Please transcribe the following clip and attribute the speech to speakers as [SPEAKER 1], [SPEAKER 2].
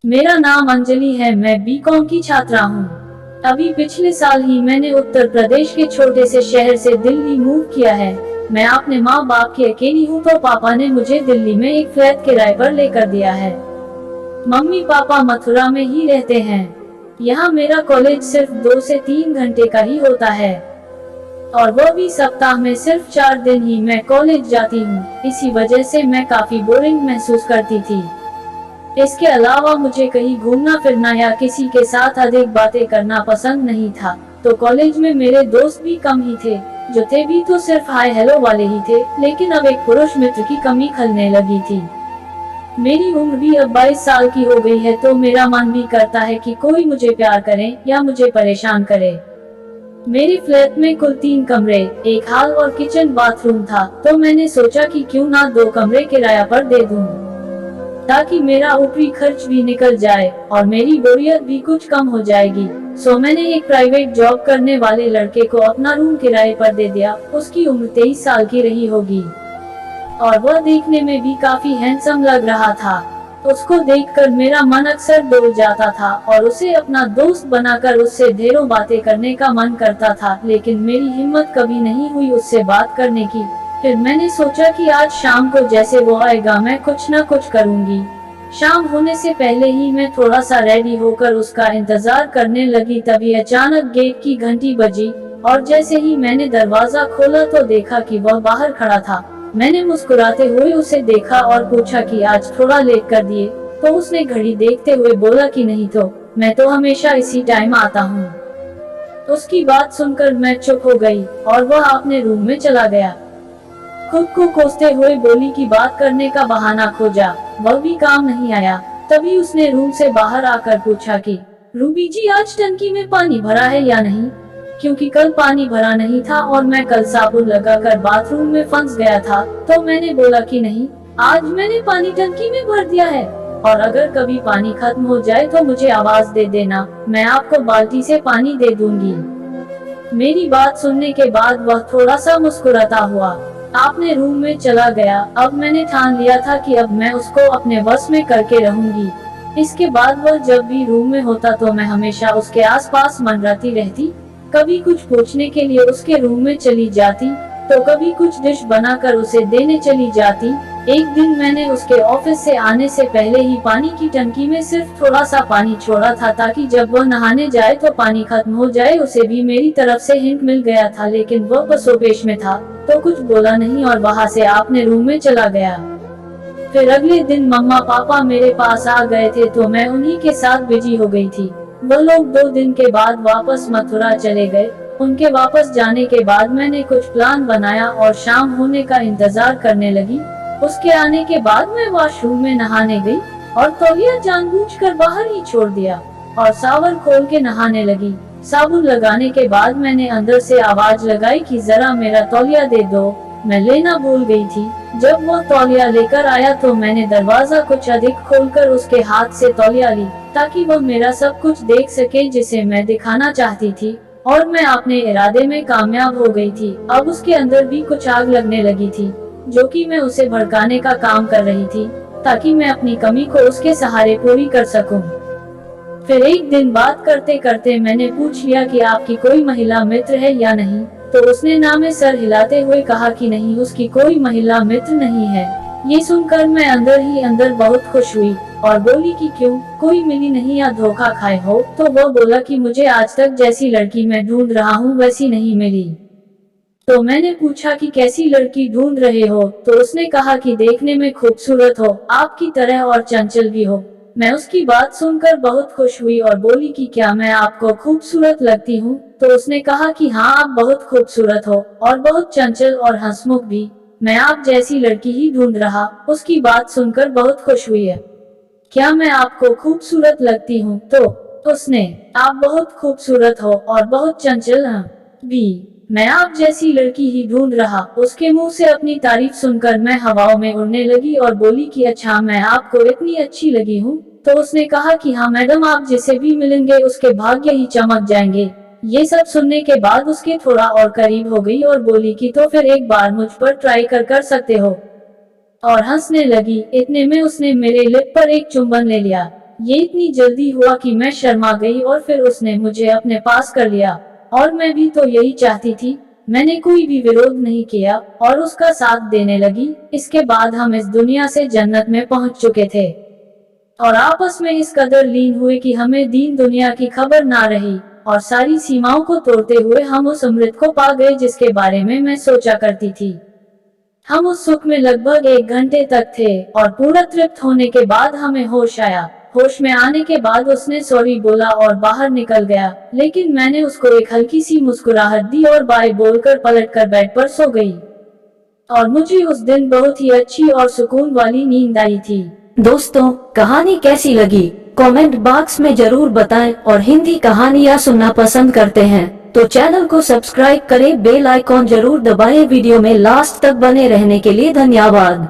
[SPEAKER 1] मेरा नाम अंजलि है। मैं बीकॉम की छात्रा हूँ। अभी पिछले साल ही मैंने उत्तर प्रदेश के छोटे से शहर से दिल्ली मूव किया है। मैं अपने माँ बाप की अकेली हूँ, तो पापा ने मुझे दिल्ली में एक फ्लैट किराए पर लेकर दिया है। मम्मी पापा मथुरा में ही रहते हैं। यहाँ मेरा कॉलेज सिर्फ 2 से 3 घंटे का ही होता है, और वो भी सप्ताह में सिर्फ 4 दिन ही मैं कॉलेज जाती हूँ। इसी वजह से मैं काफी बोरिंग महसूस करती थी। इसके अलावा मुझे कहीं घूमना फिरना या किसी के साथ अधिक बातें करना पसंद नहीं था। तो कॉलेज में मेरे दोस्त भी कम ही थे, जो थे भी तो सिर्फ हाय हेलो वाले ही थे। लेकिन अब एक पुरुष मित्र की कमी खलने लगी थी। मेरी उम्र भी अब 22 साल की हो गई है, तो मेरा मन भी करता है कि कोई मुझे प्यार करे या मुझे परेशान करे। मेरे फ्लैट में कुल 3 कमरे, एक हॉल और किचन बाथरूम था, तो मैंने सोचा कि क्यों ना 2 कमरे किराया पर दे दूं, ताकि मेरा ऊपरी खर्च भी निकल जाए और मेरी बोरियत भी कुछ कम हो जाएगी। सो मैंने एक प्राइवेट जॉब करने वाले लड़के को अपना रूम किराए पर दे दिया। उसकी उम्र 23 साल की रही होगी, और वह देखने में भी काफी हैंडसम लग रहा था। उसको देखकर मेरा मन अक्सर डोल जाता था और उसे अपना दोस्त बनाकर उससे ढेरों बातें करने का मन करता था, लेकिन मेरी हिम्मत कभी नहीं हुई उससे बात करने की। फिर मैंने सोचा कि आज शाम को जैसे वो आएगा मैं कुछ न कुछ करूंगी। शाम होने से पहले ही मैं थोड़ा सा रेडी होकर उसका इंतजार करने लगी। तभी अचानक गेट की घंटी बजी, और जैसे ही मैंने दरवाजा खोला तो देखा कि वह बाहर खड़ा था। मैंने मुस्कुराते हुए उसे देखा और पूछा कि आज थोड़ा लेट कर दिए। तो उसने घड़ी देखते हुए बोला कि नहीं तो, मैं तो हमेशा इसी टाइम आता हूँ। उसकी बात सुनकर मैं चुप हो गई और वह अपने रूम में चला गया। खुद को कोसते हुए बोली कि बात करने का बहाना खोजा, वह भी काम नहीं आया। तभी उसने रूम से बाहर आकर पूछा कि रूबी जी, आज टंकी में पानी भरा है या नहीं, क्योंकि कल पानी भरा नहीं था और मैं कल साबुन लगाकर बाथरूम में फंस गया था। तो मैंने बोला कि नहीं, आज मैंने पानी टंकी में भर दिया है, और अगर कभी पानी खत्म हो जाए तो मुझे आवाज दे देना, मैं आपको बाल्टी से पानी दे दूंगी। मेरी बात सुनने के बाद वह थोड़ा सा मुस्कुराता हुआ अपने रूम में चला गया। अब मैंने ठान लिया था कि अब मैं उसको अपने वश में करके रहूंगी। इसके बाद वह जब भी रूम में होता तो मैं हमेशा उसके आसपास मंडराती रहती। कभी कुछ पूछने के लिए उसके रूम में चली जाती, तो कभी कुछ डिश बनाकर उसे देने चली जाती। एक दिन मैंने उसके ऑफिस से आने से पहले ही पानी की टंकी में सिर्फ थोड़ा सा पानी छोड़ा था, ताकि जब वह नहाने जाए तो पानी खत्म हो जाए। उसे भी मेरी तरफ से हिंट मिल गया था, लेकिन वह पसोपेश में था तो कुछ बोला नहीं और वहां से अपने रूम में चला गया। फिर अगले दिन मम्मा पापा मेरे पास आ गए थे, तो मैं उन्हीं के साथ बिजी हो गई थी। वो लोग 2 दिन के बाद वापस मथुरा चले गए। उनके वापस जाने के बाद मैंने कुछ प्लान बनाया और शाम होने का इंतजार करने लगी। उसके आने के बाद मैं वॉशरूम में नहाने गई और तौलिया जानबूझकर बाहर ही छोड़ दिया और शावर खोल के नहाने लगी। साबुन लगाने के बाद मैंने अंदर से आवाज लगाई कि जरा मेरा तौलिया दे दो। मैं लेना भूल गई थी। जब वो तौलिया लेकर आया तो मैंने दरवाजा कुछ अधिक खोलकर उसके हाथ से तौलिया ली, ताकि वो मेरा सब कुछ देख सके जिसे मैं दिखाना चाहती थी। और मैं अपने इरादे में कामयाब हो गई थी। अब उसके अंदर भी कुछ आग लगने लगी थी, जो कि मैं उसे भड़काने का काम कर रही थी, ताकि मैं अपनी कमी को उसके सहारे पूरी कर सकूं। फिर एक दिन बात करते करते मैंने पूछ लिया कि आपकी कोई महिला मित्र है या नहीं, तो उसने ना में सर हिलाते हुए कहा कि नहीं, उसकी कोई महिला मित्र नहीं है। ये सुनकर मैं अंदर ही अंदर बहुत खुश हुई और बोली कि क्यों, कोई मिली नहीं या धोखा खाए हो? तो वो बोला कि मुझे आज तक जैसी लड़की मैं ढूंढ रहा हूँ वैसी नहीं मिली। तो मैंने पूछा कि कैसी लड़की ढूंढ रहे हो? तो उसने कहा कि देखने में खूबसूरत हो, आपकी तरह, और चंचल भी हो। मैं उसकी बात सुनकर बहुत खुश हुई और बोली कि क्या मैं आपको खूबसूरत लगती हूँ? तो उसने कहा कि हाँ, आप बहुत खूबसूरत हो और बहुत चंचल और हंसमुख भी। मैं आप जैसी लड़की ही ढूंढ रहा। उसकी बात सुनकर बहुत खुश हुई है। क्या मैं आपको खूबसूरत लगती हूँ? तो उसने, आप बहुत खूबसूरत हो और बहुत चंचल हैं भी। मैं आप जैसी लड़की ही ढूंढ रहा। उसके मुंह से अपनी तारीफ सुनकर मैं हवाओं में उड़ने लगी और बोली कि अच्छा, मैं आपको इतनी अच्छी लगी हूँ? तो उसने कहा कि हाँ मैडम, आप जिसे भी मिलेंगे उसके भाग्य ही चमक जाएंगे। ये सब सुनने के बाद उसके थोड़ा और करीब हो गई और बोली कि तो फिर एक बार मुझ पर ट्राई कर सकते हो, और हंसने लगी। इतने में उसने मेरे लिप पर एक चुंबन ले लिया। ये इतनी जल्दी हुआ कि मैं शर्मा गई और फिर उसने मुझे अपने पास कर लिया और मैं भी तो यही चाहती थी। मैंने कोई भी विरोध नहीं किया और उसका साथ देने लगी। इसके बाद हम इस दुनिया से जन्नत में पहुंच चुके थे और आपस में इस कदर लीन हुए कि हमें दीन दुनिया की खबर ना रही और सारी सीमाओं को तोड़ते हुए हम उस अमृत को पा गए जिसके बारे में मैं सोचा करती थी। हम उस सुख में लगभग 1 घंटे तक थे और पूरा तृप्त होने के बाद हमें होश आया। होश में आने के बाद उसने सॉरी बोला और बाहर निकल गया, लेकिन मैंने उसको एक हल्की सी मुस्कुराहट दी और बाय बोलकर पलटकर बेड पर सो गई और मुझे उस दिन बहुत ही अच्छी और सुकून वाली नींद आई थी।
[SPEAKER 2] दोस्तों, कहानी कैसी लगी कमेंट बॉक्स में जरूर बताएं और हिंदी कहानियाँ सुनना पसंद करते हैं तो चैनल को सब्सक्राइब करें, बेल आइकॉन जरूर दबाएं। वीडियो में लास्ट तक बने रहने के लिए धन्यवाद।